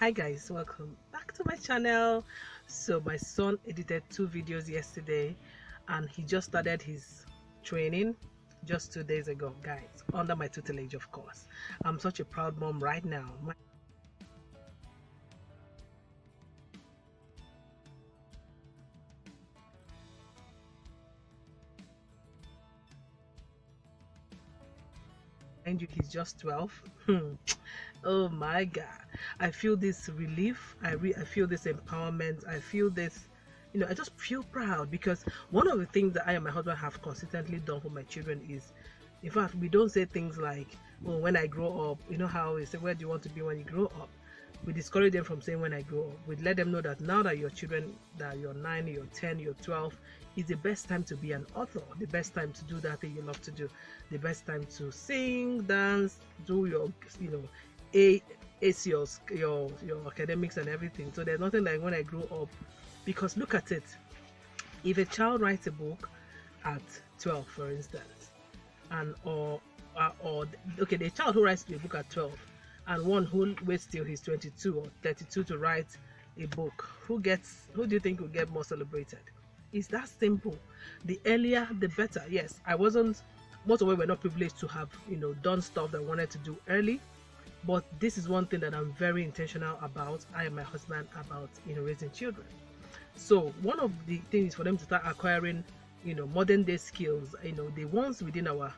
Hi guys, welcome back to my channel. So my son edited 2 videos yesterday and he just started his training just 2 days ago, guys, under my tutelage, of course. I'm such a proud mom right now. Mind you, he's just 12. Oh my god, I feel this relief. I feel this empowerment. I feel this, I just feel proud because one of the things that I and my husband have consistently done for my children is, in fact, we don't say things like, oh, when I grow up, you know how we say, where do you want to be when you grow up? We discourage them from saying when I grow up. We let them know that now that your children, that you're 9, you're 10, you're 12, is the best time to be an author, the best time to do that thing you love to do, the best time to sing, dance, do your, ace your academics and everything. So there's nothing like when I grow up, because look at it. If a child writes a book at 12, for instance, and or okay, the child who writes a book at 12 and one who waits till he's 22 or 32 to write a book, who do you think will get more celebrated? It's that simple. The earlier the better. Yes, most of us were not privileged to have done stuff that I wanted to do early, but this is one thing that I'm very intentional about, I and my husband, about raising children. So one of the things for them to start acquiring modern day skills, the ones within our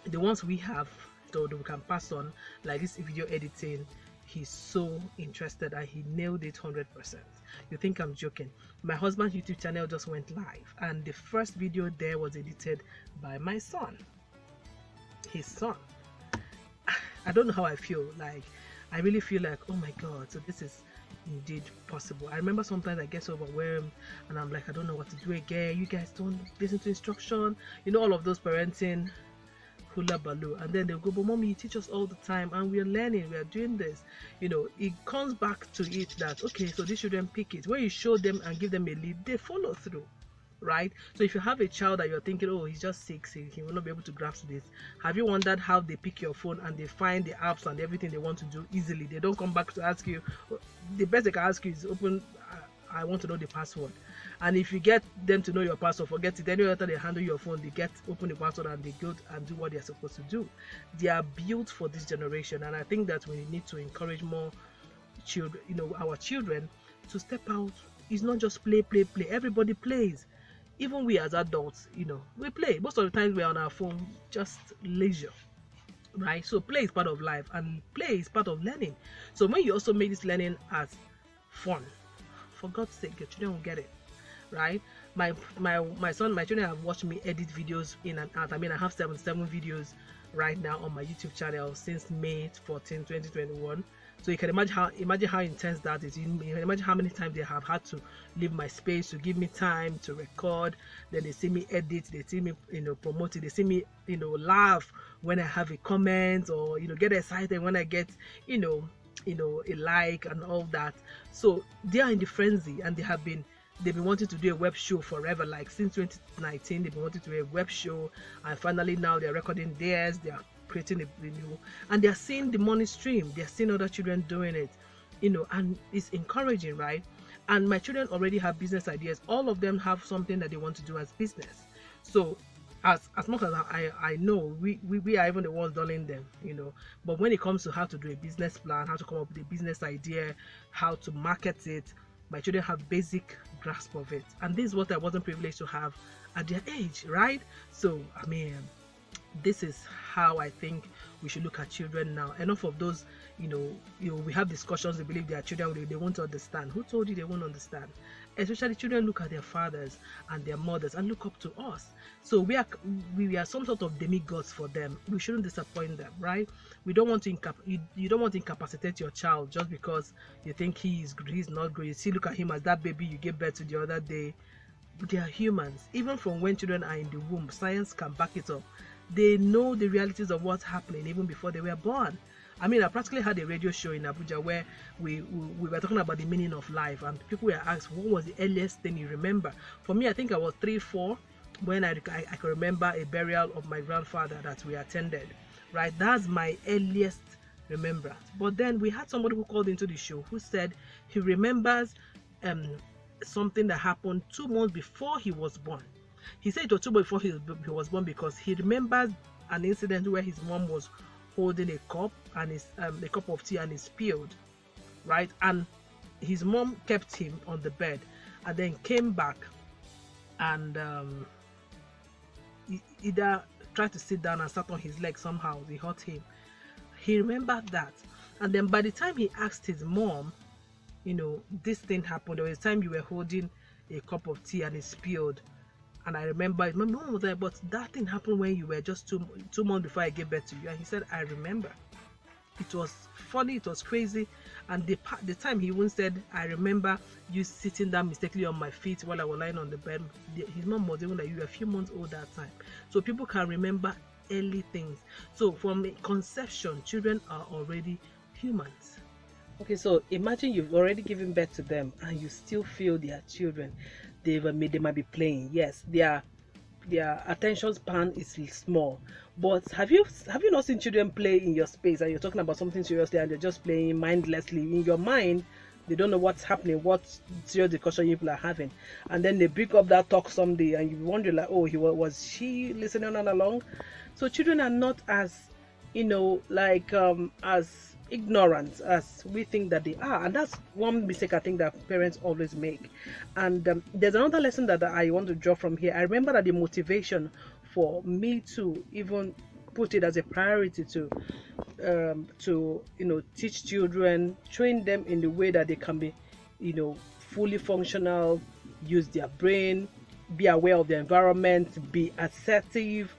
the ones we have, so that we can pass on, like this video editing. He's so interested and he nailed it 100%. You think I'm joking? My husband's YouTube channel just went live and the first video there was edited by my son, his son. I don't know how I feel. Like, I really feel like, oh my god, so this is indeed possible. I remember sometimes I get so overwhelmed and I'm like, I don't know what to do again. You guys don't listen to instruction, all of those parenting hula baloo, and then they'll go, but mommy, you teach us all the time and we're learning, we're doing this. It comes back to it that, okay, so these children pick it. When you show them and give them a lead, they follow through, right? So if you have a child that you're thinking, oh, he's just 6, he will not be able to grasp this, have you wondered how they pick your phone and they find the apps and everything they want to do easily? They don't come back to ask you. The best they can ask you is, I want to know the password. And if you get them to know your password, forget it. Any other they handle your phone, they open the password and they go and do what they're supposed to do. They are built for this generation, and I think that we need to encourage more children, our children, to step out. It's not just play. Everybody plays. Even we as adults, we play. Most of the time we're on our phone, just leisure, right? So play is part of life and play is part of learning. So when you also make this learning as fun, for God's sake, your children will get it, right? My children have watched me edit videos in and out. I mean, I have 77 videos right now on my YouTube channel since May 14, 2021. So you can imagine how intense that is. You can imagine how many times they have had to leave my space to give me time to record. Then they see me edit, they see me promote it, they see me laugh when I have a comment, or get excited when I get a like and all that. So they are in the frenzy, and they've been wanting to do a web show forever. Like since 2019 they've been wanting to do a web show, and finally now they're recording theirs, they are creating a video, and they're seeing the money stream, they're seeing other children doing it, and it's encouraging, right? And my children already have business ideas. All of them have something that they want to do as business. So as much as I know, we are even the ones dulling them, but when it comes to how to do a business plan, how to come up with a business idea, how to market it, my children have basic grasp of it. And this is what I wasn't privileged to have at their age, right? So I mean, this is how I think we should look at children now. Enough of those, we have discussions, they believe their children, they won't understand. Who told you they won't understand? Especially children look at their fathers and their mothers and look up to us. So we are some sort of demigods for them. We shouldn't disappoint them, right? We don't want to you don't want to incapacitate your child just because you think he's not good. You see, look at him as that baby you gave birth to the other day. They are humans. Even from when children are in the womb, science can back it up. They know the realities of what's happening even before they were born. I mean, I practically had a radio show in Abuja where we were talking about the meaning of life, and people were asked, what was the earliest thing you remember? For me, I think I was 3, 4 when I could remember a burial of my grandfather that we attended, right? That's my earliest remembrance. But then we had somebody who called into the show who said he remembers something that happened 2 months before he was born. He said it was 2 months before he was born because he remembers an incident where his mom was holding a cup and a cup of tea, and he spilled, right? And his mom kept him on the bed and then came back and he either tried to sit down and sat on his leg. Somehow they hurt him. He remembered that, and then by the time he asked his mom, this thing happened, there was a time you were holding a cup of tea and it spilled, and I remember my mom was like, but that thing happened when you were just two months before I gave birth to you. And he said, I remember. It was funny, it was crazy. And the time he even said, I remember you sitting down mistakenly on my feet while I was lying on the bed. His mom was even like, you were a few months old that time. So people can remember early things. So from conception, children are already humans. Okay, so imagine you've already given birth to them and you still feel they are children. They might be playing. Yes, their attention span is small. But have you not seen children play in your space and you're talking about something seriously and they're just playing mindlessly? In your mind, they don't know what's happening, what serious discussion people are having, and then they pick up that talk someday and you wonder like, oh, was she listening on along? So children are not as as ignorant as we think that they are, and that's one mistake I think that parents always make. And there's another lesson that I want to draw from here. I remember that the motivation for me to even put it as a priority to teach children, train them in the way that they can be fully functional, use their brain, be aware of the environment, be assertive,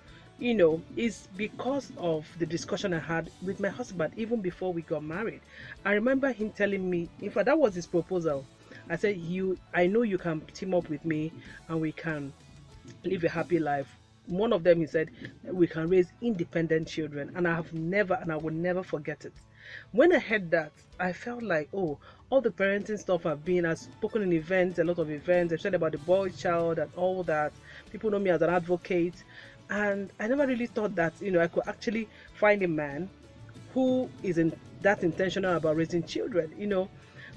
is because of the discussion I had with my husband even before we got married. I remember him telling me, in fact, that was his proposal. I said, I know you can team up with me and we can live a happy life. One of them, he said, we can raise independent children. And I will never forget it. When I heard that, I felt like, oh, all the parenting stuff I've spoken in events, a lot of events, I've said about the boy child and all that. People know me as an advocate. And I never really thought that, I could actually find a man who isn't that intentional about raising children,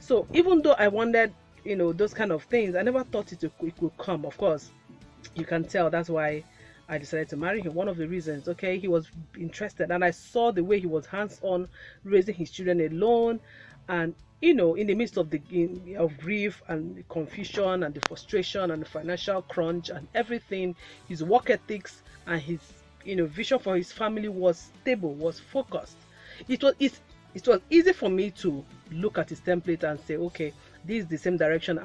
So even though I wanted, those kind of things, I never thought it could come. Of course, you can tell that's why I decided to marry him. One of the reasons, okay, he was interested, and I saw the way he was hands-on raising his children alone, and in the midst of of grief and the confusion and the frustration and the financial crunch and everything, his work ethics and his vision for his family was stable, was focused. It was easy for me to look at his template and say, okay, this is the same direction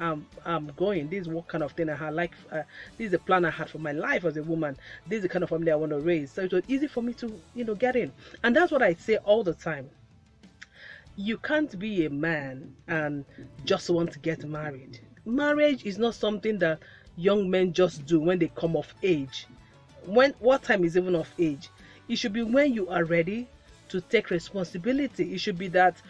I'm going. This is what kind of thing I had. This is the plan I had for my life as a woman. This is the kind of family I want to raise. So it was easy for me to get in. And that's what I say all the time. You can't be a man and just want to get married. Marriage is not something that young men just do when they come of age. What time is even of age? It should be when you are ready to take responsibility. It should be that,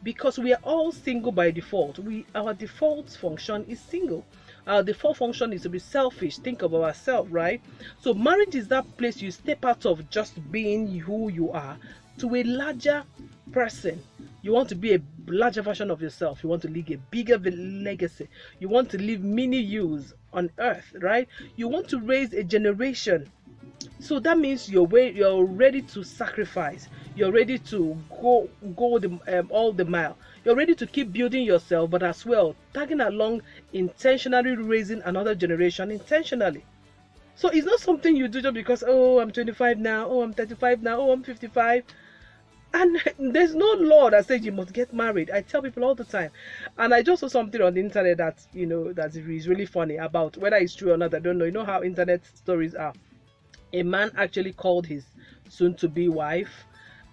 because we are all single by default. Our default function is single. Our default function is to be selfish, think about ourselves, right? So marriage is that place you step out of just being who you are to a larger person. You want to be a larger version of yourself. You want to leave a bigger legacy. You want to leave many yous on earth, right? You want to raise a generation. So that means you're ready to sacrifice. You're ready to go all the mile. You're ready to keep building yourself, but as well tagging along, intentionally raising another generation intentionally. So it's not something you do just because, I'm 25 now, I'm 35 now, I'm 55. And there's no law that says you must get married. I tell people all the time. And I just saw something on the internet that that is really funny about whether it's true or not. I don't know. You know how internet stories are. A man actually called his soon-to-be wife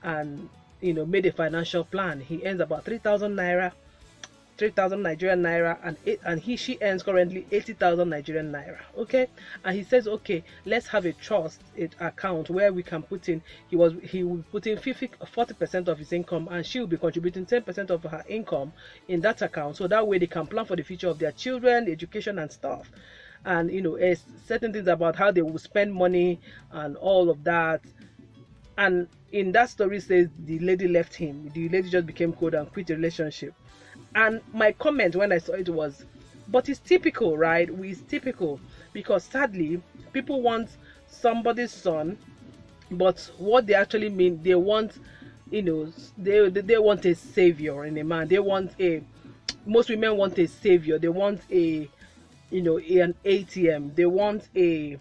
and made a financial plan. He earns about 3,000 Nigerian naira, and she earns currently 80,000 Nigerian naira. Okay, and he says, okay, let's have a trust account where we can put in. He will put in 40% of his income, and she will be contributing 10% of her income in that account. So that way they can plan for the future of their children, education and stuff. And certain things about how they will spend money and all of that. And in that story says the lady left him. The lady just became cold and quit the relationship. And my comment when I saw it was, but it's typical, right? It's typical, because sadly people want somebody's son, but what they actually mean, they want, they want a savior in a man. They want a, most women want a savior. They want a, an ATM. They want a,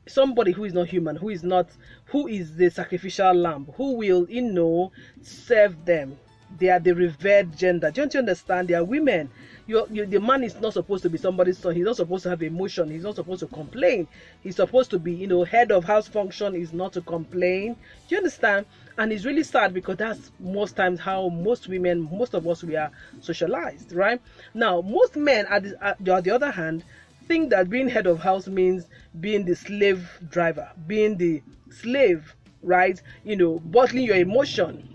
somebody who is not human, who is the sacrificial lamb, who will, serve them. They are the revered gender. Don't you understand? They are women. The man is not supposed to be somebody's son. He's not supposed to have emotion. He's not supposed to complain. He's supposed to be, head of house function is not to complain. Do you understand? And it's really sad, because that's most times how most women, most of us, we are socialized, right? Now, most men, on the other hand, think that being head of house means being the slave driver, being the slave, right? Bottling your emotion,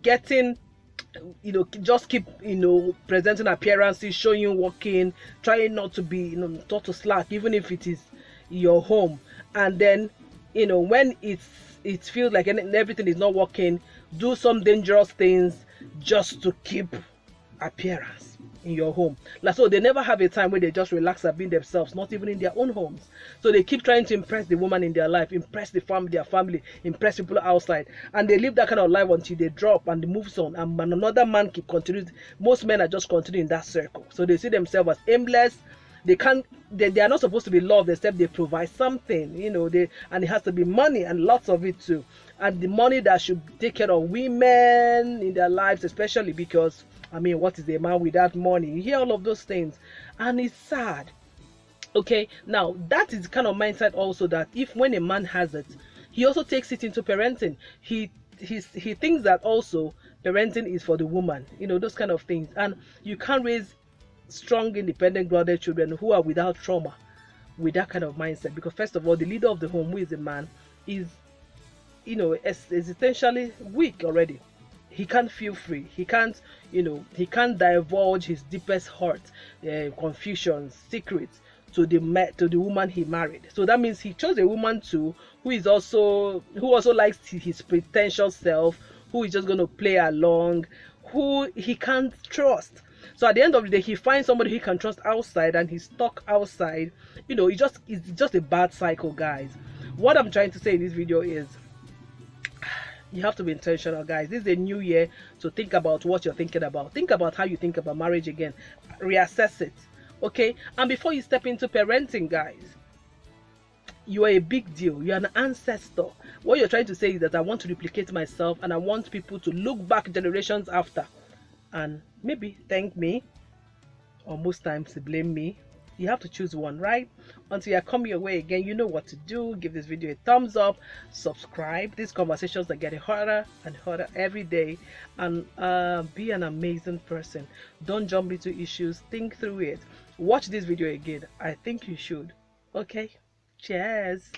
getting, just keep, presenting appearances, showing you working, trying not to be, not to slack, even if it is your home. And then, when it feels like everything is not working, do some dangerous things just to keep appearance in your home. So they never have a time where they just relax and be themselves, not even in their own homes. So they keep trying to impress the woman in their life, impress their family, impress people outside, and they live that kind of life until they drop and they moves on, and another man keep continuing. Most men are just continuing that circle, so they see themselves as aimless. They are not supposed to be loved except they provide something, and it has to be money, and lots of it too, and the money that should take care of women in their lives, especially because, what is a man without money? You hear all of those things, and it's sad. Okay, now that is the kind of mindset also that if when a man has it, he also takes it into parenting. He thinks that also parenting is for the woman, those kind of things. And you can't raise strong, independent, grounded children who are without trauma with that kind of mindset, because first of all, the leader of the home, who is a man, is essentially weak already. He can't feel free. He can't divulge his deepest hurt, confusions, secrets to the woman he married. So that means he chose a woman too who also likes his pretentious self, who is just going to play along, who he can't trust. So at the end of the day, he finds somebody he can trust outside, and he's stuck outside. It's just a bad cycle, guys. What I'm trying to say in this video is, you have to be intentional, guys. This is a new year, so think about what you're thinking about. Think about how you think about marriage again. Reassess it, okay? And before you step into parenting, guys, you are a big deal. You're an ancestor. What you're trying to say is that I want to replicate myself, and I want people to look back generations after and maybe thank me, or most times blame me. You have to choose one, right? Until I come your way again, you know what to do. Give this video a thumbs up, subscribe. These conversations are getting harder and harder every day. And be an amazing person. Don't jump into issues. Think through it. Watch this video again. I think you should. Okay? Cheers.